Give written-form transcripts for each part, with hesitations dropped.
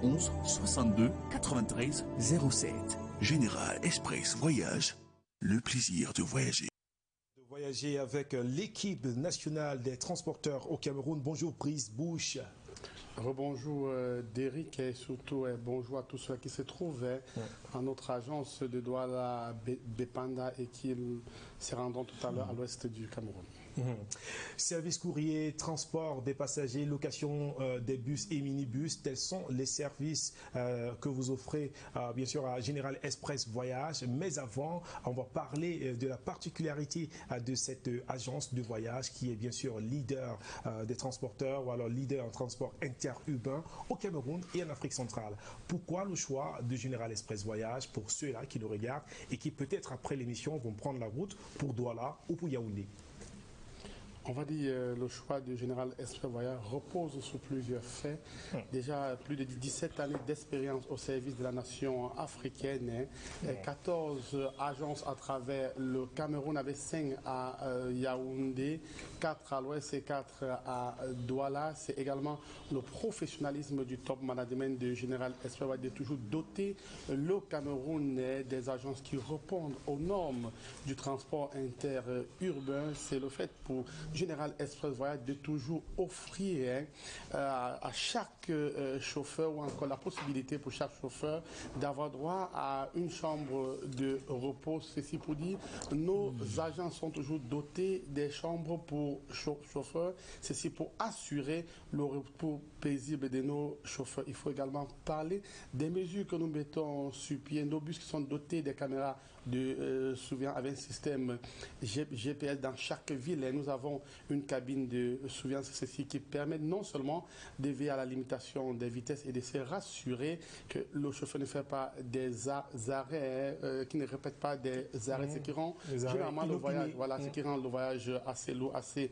91 62 93 07. Général Express Voyage, le plaisir de voyager. Voyager avec l'équipe nationale des transporteurs au Cameroun. Bonjour Brice Bouche. Rebonjour Derrick et surtout bonjour à tous ceux qui se trouvent à notre agence de Douala Bepanda et qui se rendront tout à l'heure à l'ouest du Cameroun. Service courrier, transport des passagers, location des bus et minibus, tels sont les services que vous offrez bien sûr à Général Express Voyage. Mais avant, on va parler de la particularité de cette agence de voyage qui est bien sûr leader des transporteurs ou alors leader en transport interurbain au Cameroun et en Afrique centrale. Pourquoi le choix de Général Express Voyage pour ceux-là qui nous regardent et qui peut-être après l'émission vont prendre la route pour Douala ou pour Yaoundé? On va dire le choix du Général Express Voyage repose sur plusieurs faits. Déjà, plus de 17 années d'expérience au service de la nation africaine, 14 agences à travers le Cameroun, avec 5 à Yaoundé, 4 à l'ouest et 4 à Douala. C'est également le professionnalisme du top management du Général Express Voyage de toujours doter le Cameroun des agences qui répondent aux normes du transport interurbain. C'est le fait pour Général Express Voyage de toujours offrir à chaque chauffeur ou encore la possibilité pour chaque chauffeur d'avoir droit à une chambre de repos. Ceci pour dire, nos agents sont toujours dotés des chambres pour chauffeurs. Ceci pour assurer le repos paisible de nos chauffeurs. Il faut également parler des mesures que nous mettons sur pied. Nos bus qui sont dotés des caméras de surveillance avec un système GPS dans chaque ville. Et nous avons une cabine de surveillance ceci qui permet non seulement de veiller à la limitation des vitesses et de se rassurer que le chauffeur ne fait pas des arrêts, qui ne répète pas des arrêts, ce qui rend généralement le voyage, ce qui rend le voyage assez lourd, assez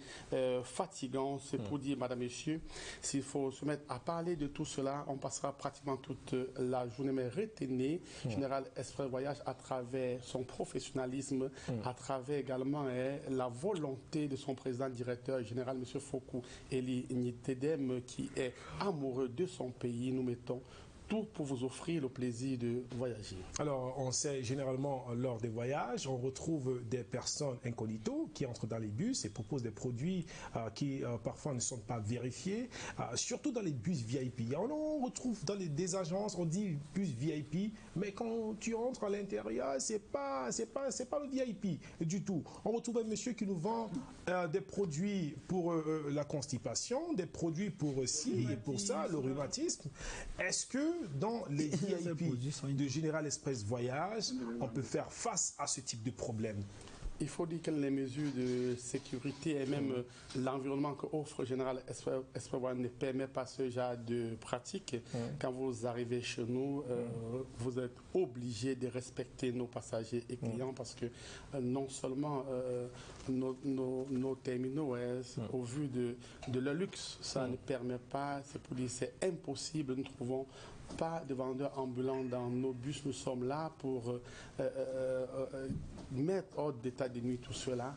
fatigant. C'est pour dire, madame, messieurs, s'il faut se mettre à parler de tout cela, on passera pratiquement toute la journée, mais retenez Général Express Voyage à travers son professionnalisme, à travers également la volonté de son président directeur général, M. Fokou Eli Nitedem, qui est amoureux de son pays. Nous mettons tout pour vous offrir le plaisir de voyager. Alors, on sait généralement lors des voyages, on retrouve des personnes incognito qui entrent dans les bus et proposent des produits qui parfois ne sont pas vérifiés, surtout dans les bus VIP. On retrouve dans des agences, on dit bus VIP, mais quand tu entres à l'intérieur, c'est pas le VIP du tout. On retrouve un monsieur qui nous vend des produits pour la constipation, des produits pour ci et pour ça, le rhumatisme. Est-ce que dans les VIP de Général Express Voyage, on peut faire face à ce type de problème? Il faut dire que les mesures de sécurité et même l'environnement qu'offre Général Express Voyage ne permet pas ce genre de pratique. Quand vous arrivez chez nous, vous êtes obligé de respecter nos passagers et clients parce que non seulement nos terminaux, au vu de leur luxe, ça ne permet pas, c'est pour dire c'est impossible, nous trouvons pas de vendeurs ambulants dans nos bus. Nous sommes là pour mettre hors d'état de nuit tout cela.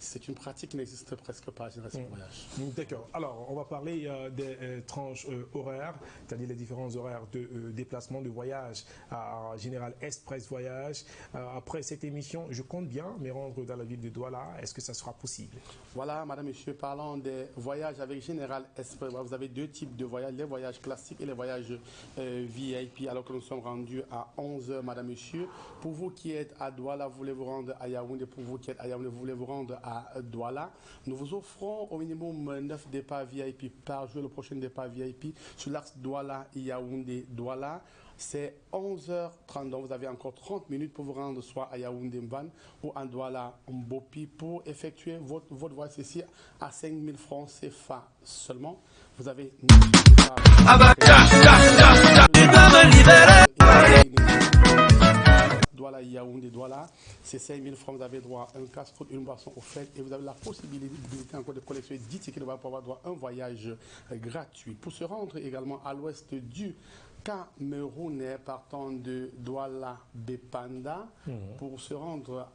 C'est une pratique qui n'existe presque pas à Général Express Voyage. D'accord. Alors, on va parler des tranches horaires, c'est-à-dire les différents horaires de déplacement, de voyage à Général Express Voyage. Après cette émission, je compte bien me rendre dans la ville de Douala. Est-ce que ça sera possible? Voilà, madame, monsieur, parlant des voyages avec Général Express. Vous avez deux types de voyages, les voyages classiques et les voyages VIP, alors que nous sommes rendus à 11h, madame, monsieur. Pour vous qui êtes à Douala, vous voulez vous rendre à Yaoundé. Pour vous qui êtes à Yaoundé, vous voulez vous rendre à Douala. Nous vous offrons au minimum 9 départs VIP par jour. Le prochain départ VIP sur l'axe Douala-Yaoundé-Douala. C'est 11h30, donc vous avez encore 30 minutes pour vous rendre soit à Yaoundé Mban ou à Douala Mbopi pour effectuer votre voyage ici à 5 000 francs CFA seulement. Vous avez Douala, Yaoundé, Douala, c'est 5 000 francs, vous avez droit à un casse-croûte, une boisson offerte et vous avez la possibilité encore de collectionner 10 tickets pour avoir droit à un voyage gratuit. Pour se rendre également à l'ouest du Camerounais partant de Douala Bepanda pour se rendre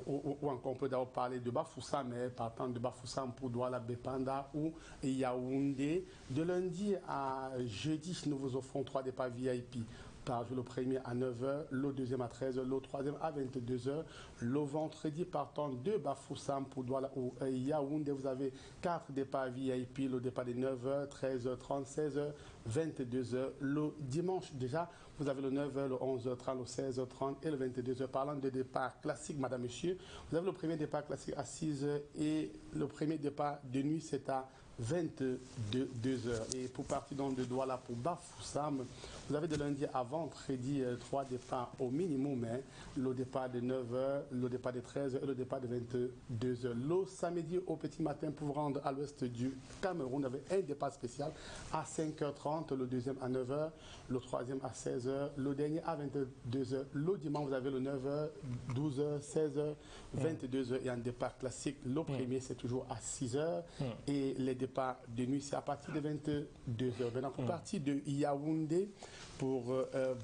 ou encore on peut d'abord parler de Bafoussam, mais partant de Bafoussam pour Douala Bepanda ou Yaoundé. De lundi à jeudi, nous vous offrons 3 départs VIP. Par jour, le premier à 9h, le deuxième à 13h, le troisième à 22h. Le vendredi, partant de Bafoussam pour Douala ou Yaoundé, vous avez 4 départs VIP, le départ de 9h, 13h30, 16h, 22h. Le dimanche, déjà, vous avez le 9h, le 11h30, le 16h30 et le 22h. Parlant de départ classique, madame, monsieur, vous avez le premier départ classique à 6h et le premier départ de nuit, c'est à 22h. Et pour partir donc de Douala pour Bafoussam, vous avez de lundi à vendredi 3 départs au minimum. Le départ de 9h, le départ de 13h et le départ de 22h. Le samedi au petit matin pour vous rendre à l'ouest du Cameroun, vous avez un départ spécial à 5h30, le deuxième à 9h, le troisième à 16h, le dernier à 22h. Le dimanche, vous avez le 9h, 12h, 16h, 22h et un départ classique. Le premier, c'est toujours à 6h et les départs de nuit, c'est à partir de 22h. Maintenant, pour partir de Yaoundé, pour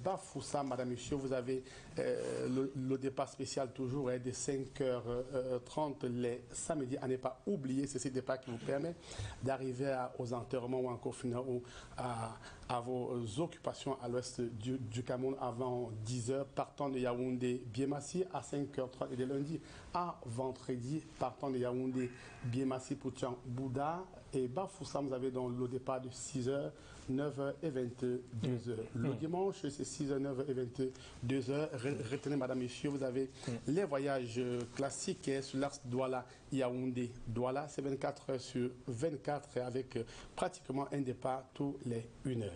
Bafoussam, madame, monsieur, vous avez le départ spécial toujours de 5h30 les samedis. À ne pas oublier, c'est ce départ qui vous permet d'arriver aux enterrements ou encore ou à vos occupations à l'ouest du Cameroun avant 10h, partant de Yaoundé Biémassi à 5h30 et de lundi à vendredi, partant de Yaoundé Biémassi pour Tian Bouddha et Bafoussam, vous avez donc le départ de 6h, 9h et 22h. Le dimanche, c'est 6h, 9h et 22h. Retenez, madame, monsieur, vous avez les voyages classiques sur l'axe Douala-Yaoundé. Douala, c'est 24 heures sur 24 avec pratiquement un départ tous les 1 heure.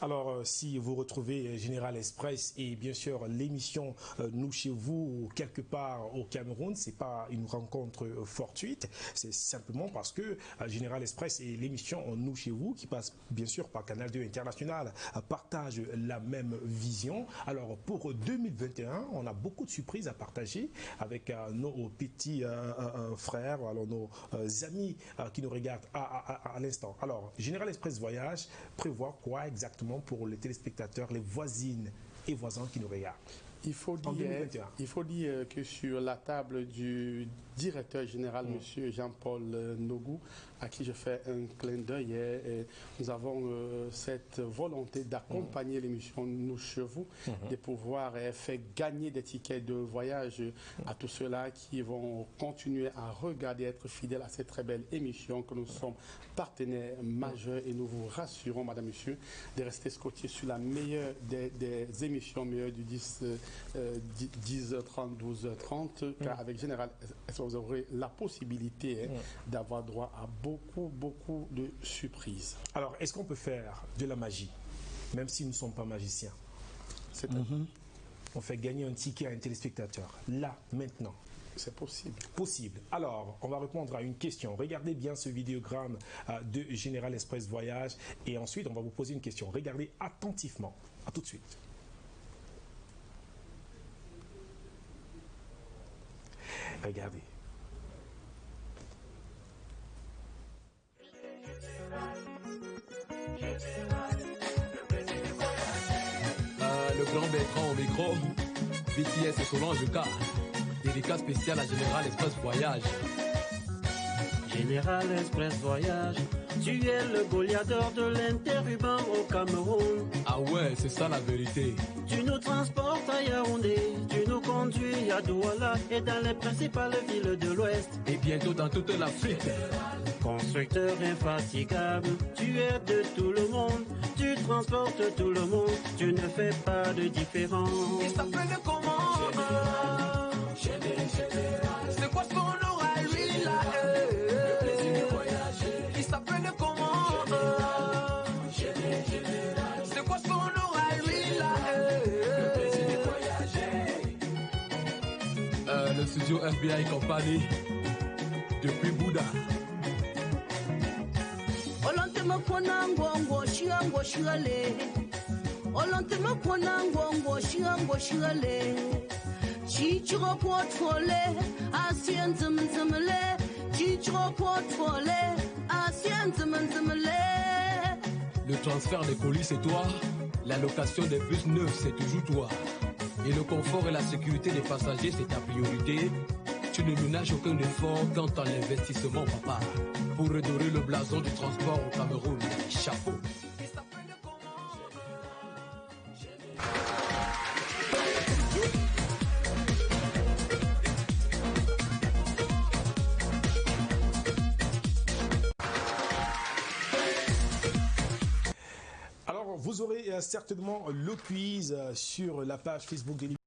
Alors, si vous retrouvez Général Express et bien sûr l'émission Nous chez vous, quelque part au Cameroun, ce n'est pas une rencontre fortuite, c'est simplement parce que Général Express et l'émission Nous chez vous, qui passe bien sûr par Canal 2 International, partagent la même vision. Alors, pour 2021, on a beaucoup de surprises à partager avec nos petits frères, alors nos amis qui nous regardent à l'instant. Alors, Général Express Voyage prévoit quoi exactement pour les téléspectateurs, les voisines et voisins qui nous regardent? Il faut dire que sur la table du directeur général, M. Jean-Paul Nogou, à qui je fais un clin d'œil, nous avons cette volonté d'accompagner l'émission Nous chez vous, de pouvoir faire gagner des tickets de voyage à tous ceux-là qui vont continuer à regarder, être fidèles à cette très belle émission, que nous sommes partenaires majeurs et nous vous rassurons, madame, monsieur, de rester scotchés sur la meilleure des émissions, meilleures du 10h30, 12h30, car avec Général, vous aurez la possibilité d'avoir droit à beaucoup de surprises. Alors, est-ce qu'on peut faire de la magie, même si nous ne sommes pas magiciens? On fait gagner un ticket à un téléspectateur, là, maintenant. C'est possible. Possible. Alors, on va répondre à une question. Regardez bien ce vidéogramme de Général Express Voyage et ensuite, on va vous poser une question. Regardez attentivement. À tout de suite. Regardez. Le grand Bertrand au micro, BTS et Solange K. Dédicace spéciale à Général Express Voyage. Général Express Voyage, tu es le Goliath de l'interurbain au Cameroun. Ah ouais, c'est ça la vérité. Tu nous transportes à Yaoundé, tu nous conduis à Douala et dans les principales villes de l'Ouest. Et bientôt dans toute l'Afrique. Constructeur infatigable, tu es de tout le monde, tu transportes tout le monde, tu ne fais pas de différence. Il s'appelle comment? C'est quoi son nom à lui là? Le plaisir de voyager. Il s'appelle comment? C'est quoi son nom à lui là? Le plaisir de voyager. Le studio FBI Company depuis Bouddha. Olantema kona ngongo shiango shigale. Olantema kona ngongo shiango shigale. Chichiro potfole asien zimzimle. Chichiro potfole asien zimzimle. Le transfert des colis, c'est toi. La location des bus neufs, c'est toujours toi. Et le confort et la sécurité des passagers, c'est ta priorité. Tu ne ménages aucun effort quant à l'investissement, papa. Pour redorer le blason du transport au Cameroun. Chapeau. Alors, vous aurez certainement le quiz sur la page Facebook de